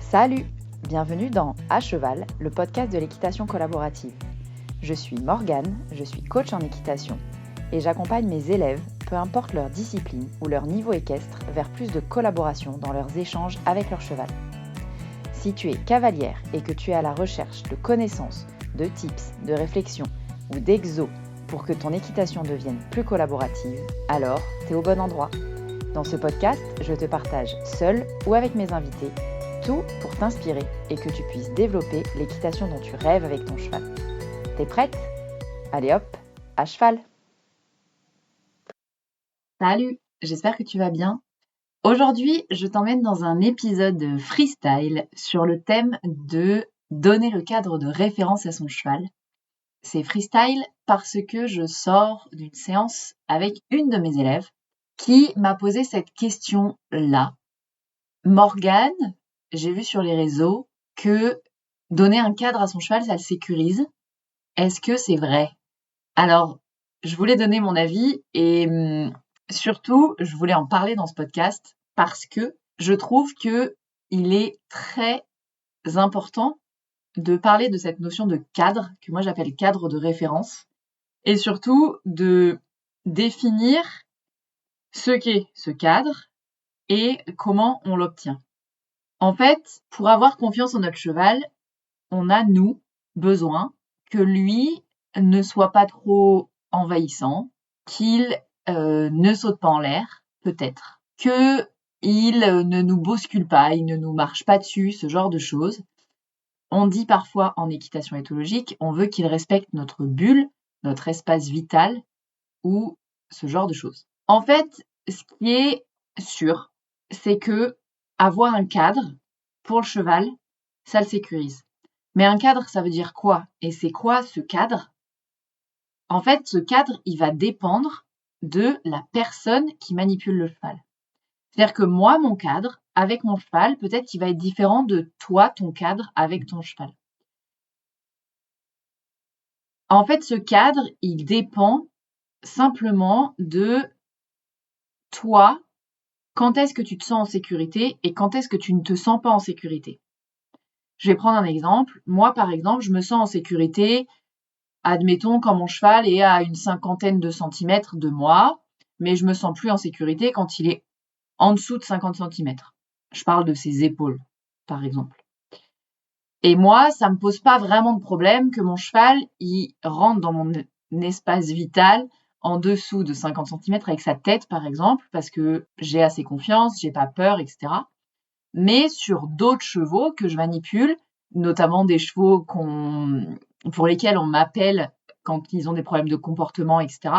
Salut! Bienvenue dans À Cheval, le podcast de l'équitation collaborative. Je suis Morgane, je suis coach en équitation et j'accompagne mes élèves, peu importe leur discipline ou leur niveau équestre, vers plus de collaboration dans leurs échanges avec leur cheval. Si tu es cavalière et que tu es à la recherche de connaissances, de tips, de réflexions ou d'exos pour que ton équitation devienne plus collaborative, alors tu es au bon endroit. Dans ce podcast, je te partage seule ou avec mes invités tout pour t'inspirer et que tu puisses développer l'équitation dont tu rêves avec ton cheval. T'es prête ? Allez hop, à cheval ! Salut, j'espère que tu vas bien. Aujourd'hui, je t'emmène dans un épisode freestyle sur le thème de donner le cadre de référence à son cheval. C'est freestyle parce que je sors d'une séance avec une de mes élèves qui m'a posé cette question-là. Morgane, j'ai vu sur les réseaux que donner un cadre à son cheval, ça le sécurise. Est-ce que c'est vrai ? Alors, je voulais donner mon avis et surtout, je voulais en parler dans ce podcast parce que je trouve que il est très important de parler de cette notion de cadre, que moi j'appelle cadre de référence, et surtout de définir ce qu'est ce cadre et comment on l'obtient. En fait, pour avoir confiance en notre cheval, on a, nous, besoin que lui ne soit pas trop envahissant, qu'il ne saute pas en l'air, peut-être, qu'il ne nous bouscule pas, il ne nous marche pas dessus, ce genre de choses. On dit parfois en équitation éthologique, on veut qu'il respecte notre bulle, notre espace vital ou ce genre de choses. En fait, ce qui est sûr, c'est que avoir un cadre pour le cheval, ça le sécurise. Mais un cadre, ça veut dire quoi ? Et c'est quoi ce cadre ? En fait, ce cadre, il va dépendre de la personne qui manipule le cheval. C'est-à-dire que moi, mon cadre, avec mon cheval, peut-être qu'il va être différent de toi, ton cadre, avec ton cheval. En fait, ce cadre, il dépend simplement de toi, quand est-ce que tu te sens en sécurité et quand est-ce que tu ne te sens pas en sécurité. Je vais prendre un exemple. Moi, par exemple, je me sens en sécurité, admettons, quand mon cheval est à une 50aine de centimètres de moi, mais je me sens plus en sécurité quand il est en dessous de 50 centimètres. Je parle de ses épaules, par exemple. Et moi, ça me pose pas vraiment de problème que mon cheval, il rentre dans mon espace vital en dessous de 50 centimètres avec sa tête, par exemple, parce que j'ai assez confiance, j'ai pas peur, etc. Mais sur d'autres chevaux que je manipule, notamment des chevaux pour lesquels on m'appelle quand ils ont des problèmes de comportement, etc.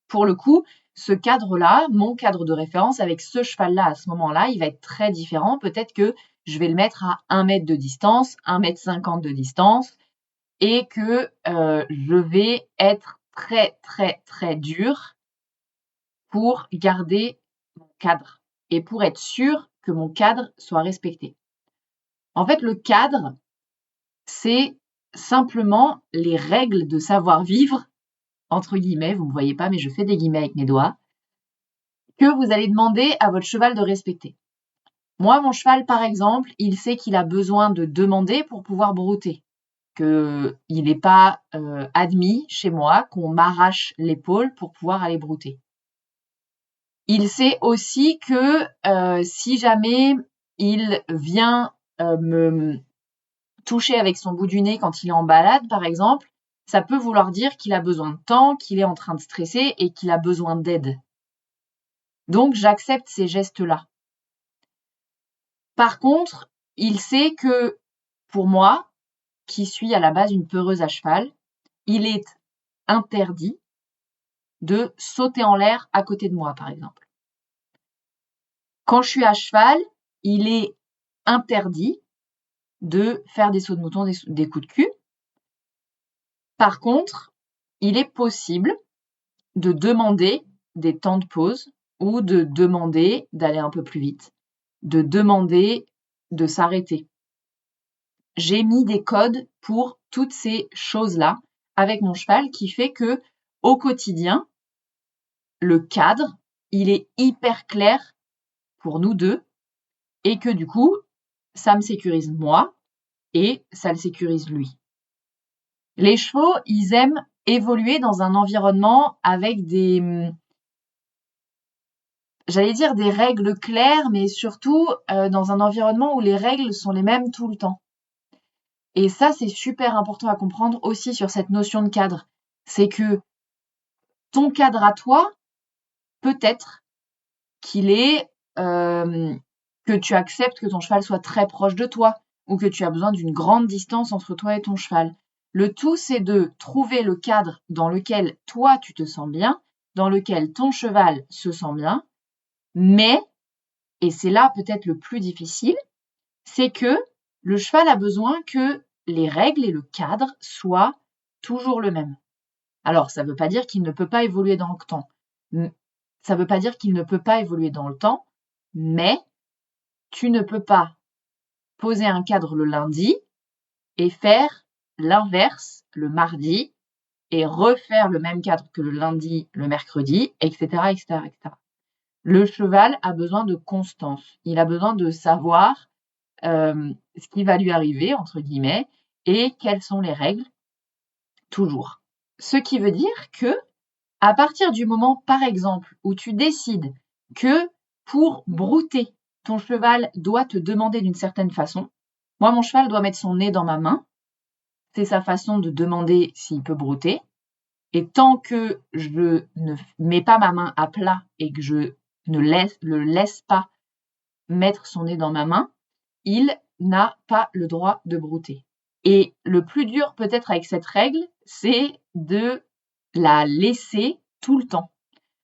Pour le coup, ce cadre-là, mon cadre de référence avec ce cheval-là à ce moment-là, il va être très différent. Peut-être que je vais le mettre à 1 mètre de distance, 1,50 m de distance, et que je vais être très, très, très dur pour garder mon cadre et pour être sûr que mon cadre soit respecté. En fait, le cadre, c'est simplement les règles de savoir-vivre, entre guillemets, vous ne me voyez pas, mais je fais des guillemets avec mes doigts, que vous allez demander à votre cheval de respecter. Moi, mon cheval, par exemple, il sait qu'il a besoin de demander pour pouvoir brouter, qu'il n'est pas admis chez moi qu'on m'arrache l'épaule pour pouvoir aller brouter. Il sait aussi que si jamais il vient me toucher avec son bout du nez quand il est en balade, par exemple, ça peut vouloir dire qu'il a besoin de temps, qu'il est en train de stresser et qu'il a besoin d'aide. Donc, j'accepte ces gestes-là. Par contre, il sait que pour moi, qui suis à la base une peureuse à cheval, il est interdit de sauter en l'air à côté de moi, par exemple. Quand je suis à cheval, il est interdit de faire des sauts de mouton, des coups de cul. Par contre, il est possible de demander des temps de pause ou de demander d'aller un peu plus vite, de demander de s'arrêter. J'ai mis des codes pour toutes ces choses-là avec mon cheval qui fait que au quotidien, le cadre, il est hyper clair pour nous deux et que du coup, ça me sécurise moi et ça le sécurise lui. Les chevaux, ils aiment évoluer dans un environnement avec j'allais dire des règles claires, mais surtout dans un environnement où les règles sont les mêmes tout le temps. Et ça, c'est super important à comprendre aussi sur cette notion de cadre. C'est que ton cadre à toi, peut-être qu'il est que tu acceptes que ton cheval soit très proche de toi ou que tu as besoin d'une grande distance entre toi et ton cheval. Le tout, c'est de trouver le cadre dans lequel toi, tu te sens bien, dans lequel ton cheval se sent bien, mais, et c'est là peut-être le plus difficile, c'est que le cheval a besoin que les règles et le cadre soient toujours le même. Alors, ça ne veut pas dire qu'il ne peut pas évoluer dans le temps. Ça ne veut pas dire qu'il ne peut pas évoluer dans le temps, mais tu ne peux pas poser un cadre le lundi et faire l'inverse le mardi et refaire le même cadre que le lundi, le mercredi, etc., etc., etc. Le cheval a besoin de constance. Il a besoin de savoir ce qui va lui arriver, entre guillemets, et quelles sont les règles, toujours. Ce qui veut dire que, à partir du moment, par exemple, où tu décides que pour brouter, ton cheval doit te demander d'une certaine façon. Moi, mon cheval doit mettre son nez dans ma main. C'est sa façon de demander s'il peut brouter. Et tant que je ne mets pas ma main à plat et que je ne le laisse pas mettre son nez dans ma main, il n'a pas le droit de brouter. Et le plus dur peut-être avec cette règle, c'est de la laisser tout le temps.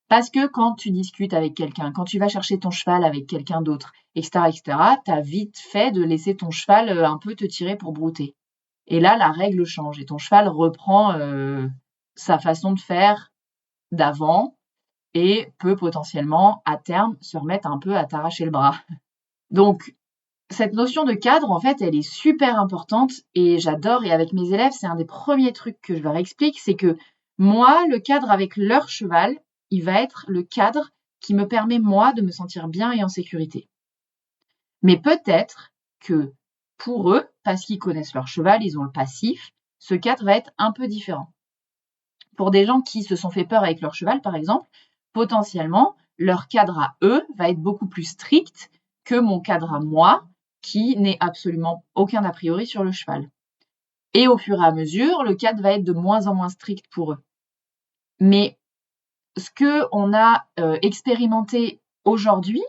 Parce que quand tu discutes avec quelqu'un, quand tu vas chercher ton cheval avec quelqu'un d'autre, etc., etc., t'as vite fait de laisser ton cheval un peu te tirer pour brouter. Et là, la règle change et ton cheval reprend sa façon de faire d'avant et peut potentiellement, à terme, se remettre un peu à t'arracher le bras. Donc, cette notion de cadre, en fait, elle est super importante et j'adore. Et avec mes élèves, c'est un des premiers trucs que je leur explique, c'est que moi, le cadre avec leur cheval, il va être le cadre qui me permet, moi, de me sentir bien et en sécurité. Mais peut-être que pour eux, parce qu'ils connaissent leur cheval, ils ont le passif, ce cadre va être un peu différent. Pour des gens qui se sont fait peur avec leur cheval, par exemple, potentiellement, leur cadre à eux va être beaucoup plus strict que mon cadre à moi, qui n'est absolument aucun a priori sur le cheval. Et au fur et à mesure, le cadre va être de moins en moins strict pour eux. Mais ce qu'on a expérimenté aujourd'hui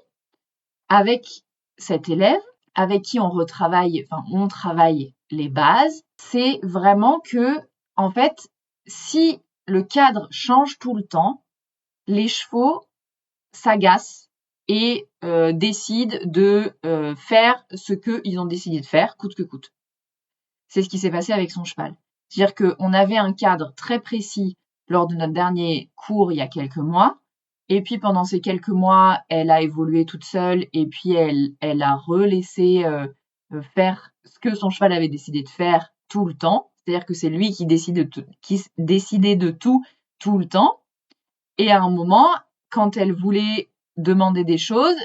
avec cet élève, avec qui on travaille les bases, c'est vraiment que, en fait, si le cadre change tout le temps, les chevaux s'agacent et décident de faire ce qu'ils ont décidé de faire, coûte que coûte. C'est ce qui s'est passé avec son cheval. C'est-à-dire qu'on avait un cadre très précis lors de notre dernier cours il y a quelques mois, et puis pendant ces quelques mois, elle a évolué toute seule, et puis elle a relaissé faire ce que son cheval avait décidé de faire tout le temps. C'est-à-dire que c'est lui qui décidait de tout le temps. Et à un moment, quand elle voulait demander des choses,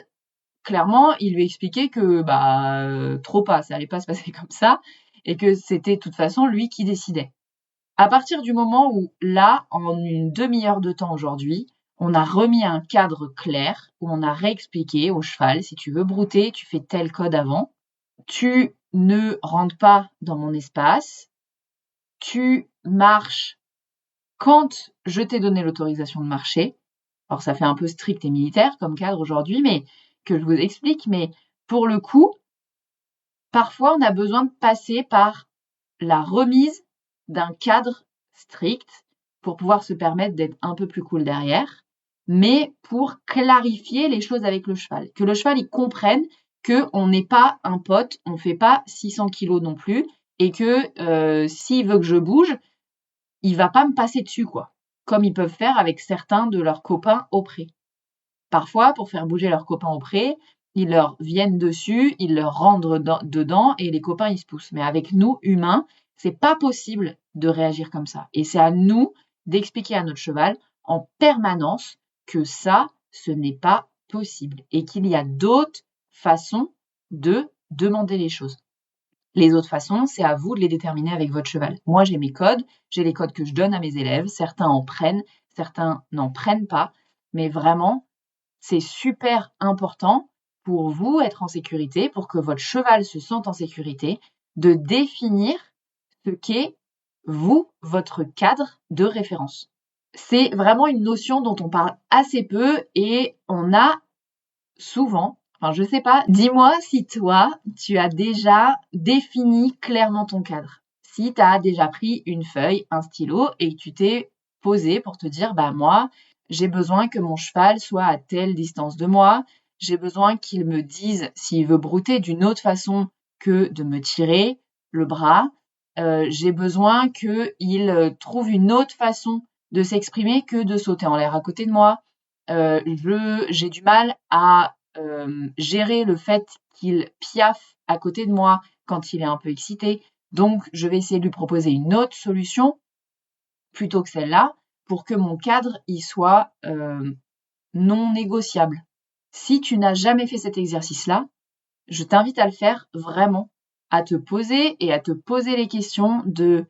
clairement, il lui expliquait que trop pas, ça allait pas se passer comme ça, et que c'était de toute façon lui qui décidait. À partir du moment où, là, en une demi-heure de temps aujourd'hui, on a remis un cadre clair, où on a réexpliqué au cheval, si tu veux brouter, tu fais tel code avant, tu ne rentres pas dans mon espace, tu marches quand je t'ai donné l'autorisation de marcher. Alors ça fait un peu strict et militaire comme cadre aujourd'hui, mais que je vous explique, mais pour le coup, parfois on a besoin de passer par la remise d'un cadre strict pour pouvoir se permettre d'être un peu plus cool derrière, mais pour clarifier les choses avec le cheval. Que le cheval, il comprenne qu'on n'est pas un pote, on fait pas 600 kilos non plus, et que s'il veut que je bouge, il va pas me passer dessus, quoi. Comme ils peuvent faire avec certains de leurs copains au pré. Parfois, pour faire bouger leurs copains au pré, ils leur viennent dessus, ils leur rentrent dedans et les copains, ils se poussent. Mais avec nous, humains, c'est pas possible de réagir comme ça. Et c'est à nous d'expliquer à notre cheval en permanence que ça, ce n'est pas possible et qu'il y a d'autres façons de demander les choses. Les autres façons, c'est à vous de les déterminer avec votre cheval. Moi, j'ai mes codes, j'ai les codes que je donne à mes élèves. Certains en prennent, certains n'en prennent pas. Mais vraiment, c'est super important pour vous être en sécurité, pour que votre cheval se sente en sécurité, de définir ce qu'est, vous, votre cadre de référence. C'est vraiment une notion dont on parle assez peu et on a souvent, je sais pas, dis-moi si toi, tu as déjà défini clairement ton cadre. Si tu as déjà pris une feuille, un stylo et que tu t'es posé pour te dire, moi, j'ai besoin que mon cheval soit à telle distance de moi, j'ai besoin qu'il me dise s'il veut brouter d'une autre façon que de me tirer le bras, j'ai besoin qu'il trouve une autre façon de s'exprimer que de sauter en l'air à côté de moi. J'ai du mal à gérer le fait qu'il piaffe à côté de moi quand il est un peu excité. Donc, je vais essayer de lui proposer une autre solution plutôt que celle-là pour que mon cadre y soit non négociable. Si tu n'as jamais fait cet exercice-là, je t'invite à le faire vraiment, à te poser et à te poser les questions de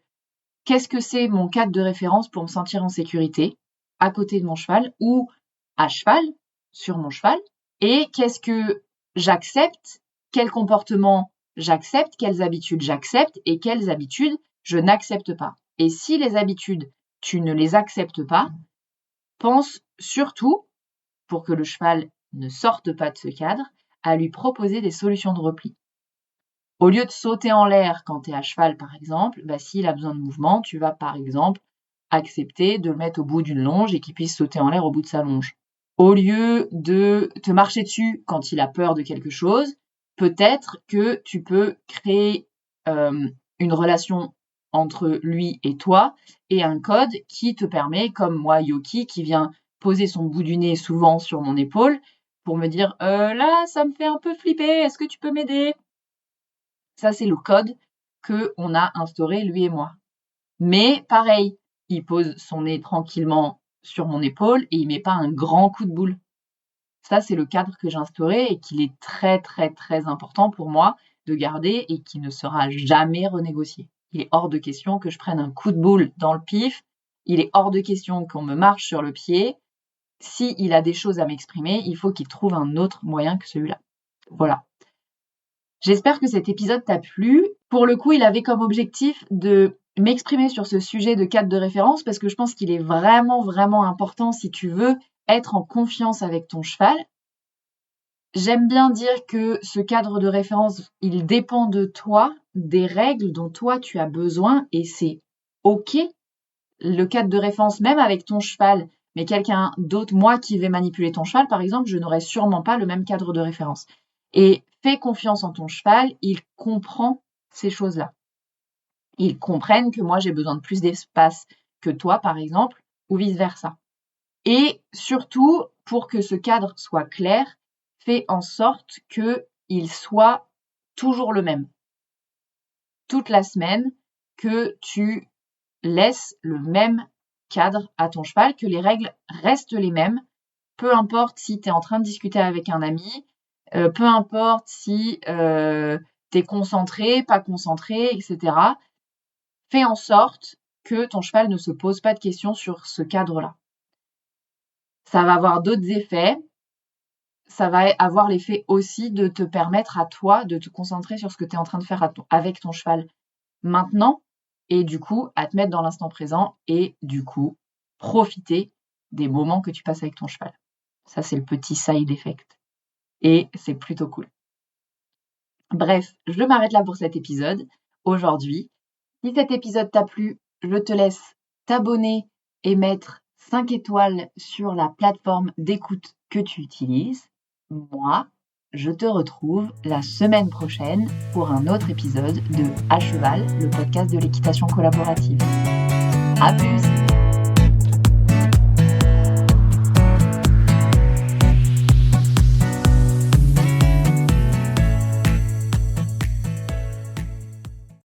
qu'est-ce que c'est mon cadre de référence pour me sentir en sécurité à côté de mon cheval ou à cheval, sur mon cheval, et qu'est-ce que j'accepte, quels comportements j'accepte, quelles habitudes j'accepte et quelles habitudes je n'accepte pas. Et si les habitudes, tu ne les acceptes pas, pense surtout, pour que le cheval ne sorte pas de ce cadre, à lui proposer des solutions de repli. Au lieu de sauter en l'air quand tu es à cheval, par exemple, s'il a besoin de mouvement, tu vas, par exemple, accepter de le mettre au bout d'une longe et qu'il puisse sauter en l'air au bout de sa longe. Au lieu de te marcher dessus quand il a peur de quelque chose, peut-être que tu peux créer une relation entre lui et toi et un code qui te permet, comme moi, Yoki, qui vient poser son bout du nez souvent sur mon épaule pour me dire « là, ça me fait un peu flipper, est-ce que tu peux m'aider ?» Ça, c'est le code qu'on a instauré, lui et moi. Mais pareil, il pose son nez tranquillement sur mon épaule et il met pas un grand coup de boule. Ça, c'est le cadre que j'ai instauré et qu'il est très, très, très important pour moi de garder et qui ne sera jamais renégocié. Il est hors de question que je prenne un coup de boule dans le pif. Il est hors de question qu'on me marche sur le pied. S'il a des choses à m'exprimer, il faut qu'il trouve un autre moyen que celui-là. Voilà. J'espère que cet épisode t'a plu. Pour le coup, il avait comme objectif de m'exprimer sur ce sujet de cadre de référence parce que je pense qu'il est vraiment, vraiment important si tu veux être en confiance avec ton cheval. J'aime bien dire que ce cadre de référence, il dépend de toi, des règles dont toi tu as besoin et c'est OK. Le cadre de référence, même avec ton cheval, mais quelqu'un d'autre, moi qui vais manipuler ton cheval, par exemple, je n'aurai sûrement pas le même cadre de référence. Et fais confiance en ton cheval, il comprend ces choses-là. Ils comprennent que moi, j'ai besoin de plus d'espace que toi, par exemple, ou vice-versa. Et surtout, pour que ce cadre soit clair, fais en sorte qu'il soit toujours le même. Toute la semaine, que tu laisses le même cadre à ton cheval, que les règles restent les mêmes, peu importe si tu es en train de discuter avec un ami, peu importe si tu es concentré, pas concentré, etc. Fais en sorte que ton cheval ne se pose pas de questions sur ce cadre-là. Ça va avoir d'autres effets. Ça va avoir l'effet aussi de te permettre à toi de te concentrer sur ce que tu es en train de faire avec ton cheval maintenant et du coup à te mettre dans l'instant présent et du coup profiter des moments que tu passes avec ton cheval. Ça, c'est le petit side effect. Et c'est plutôt cool. Bref, je m'arrête là pour cet épisode aujourd'hui. Si cet épisode t'a plu, je te laisse t'abonner et mettre 5 étoiles sur la plateforme d'écoute que tu utilises. Moi, je te retrouve la semaine prochaine pour un autre épisode de À Cheval, le podcast de l'équitation collaborative. À plus!